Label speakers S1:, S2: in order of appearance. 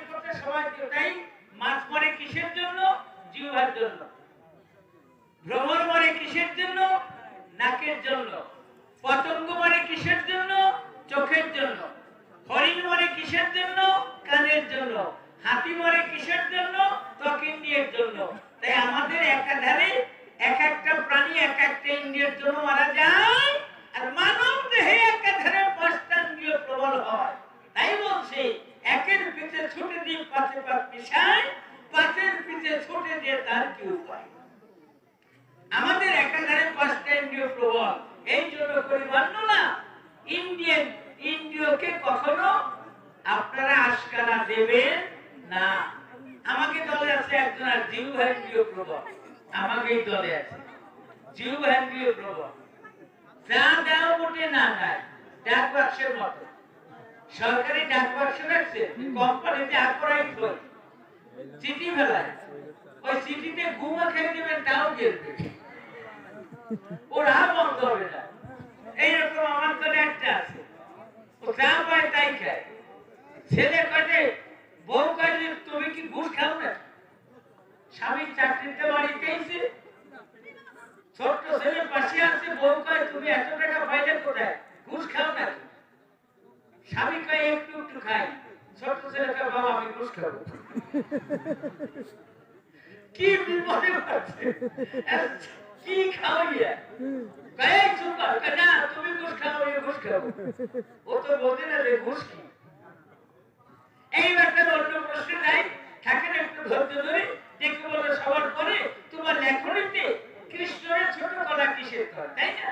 S1: করতে সময় দিও। তাই মাছ মরে কিসের জন্য? জিহ্বার জন্য। ভ্রমর মরে কিসের জন্য? নাকের জন্য। পতঙ্গ মরে কিসের জন্য? চোখের জন্য। হরিণ মরে কিসের জন্য? কানের জন্য। হাতি মরে কিসের জন্য? ত্বকের জন্য। তাই আমাদের একাধারে এক একটা প্রাণী এক একটা ইন্দ্রিয়ের জন্য মারা যায়, আর মানব দেহে একাধারে 5টা ইন্দ্রিয় প্রবল হয়। তাই বলছে একের পিছে ছুটে দিয়ে পাঁচে পাঁচ মিশায়, পাঁচের পিছে ছুটে দিয়ে তার কি উপায়। আমাদের একাধারে 5টা ইন্দ্রিয় প্রবল, এই জন্য পরিমাণ না ইন্দ্রিয়কে কখনো আপনারা আশকারা দেবেন না। আমাকে দলে আছে একজন আর জিহ্বেন্দ্রিয় প্রবল, আমাকেই দলে আছে জিহ্বেন্দ্রিয় প্রবল। যা দাও মোটে না নাই, ডাক বাক্সের মতো। সরকারি ডাক বাক্স রাখছে, কোম্পানিতে আকরাই থই চিঠি ফেলায়, ওই চিঠিতে গুমা খেয়ে দেবেন তাও গেলবে, ওরা বন্ধ হবে না। এইরকম আমার দলে একটা আছে, ও যা পায় তাই খায়। ছেলে কাজে বউ কাজে, তুমি কি ঘুষ খাও না? স্বামী চাকরিতে বাড়িতেইছে, ছোট্ট ছেলে পাশে আছে, বউ কয় তুমি এত টাকা পাইলে কোথায়, ঘুষ খাও না? স্বামী কয় একটু একটু খাই, ছোট্ট ছেলে কয় বাবা আমি ঘুষ খাবো। কি বিপদে পড়ছে, কি খাওয়াইয়া কয় চুপ কর, না তুমি ঘুষ খাও, ঘুষ খাবো। ও তো বোঝে না যে ঘুষ কি। এই একটা অন্য প্রশ্ন নাই, থাকেন একটু ধৈর্য ধরে দেখে বলে সবার পরে তোমার লেখনীতে কৃষ্ণের ছোট কলা কিসের, তাই না?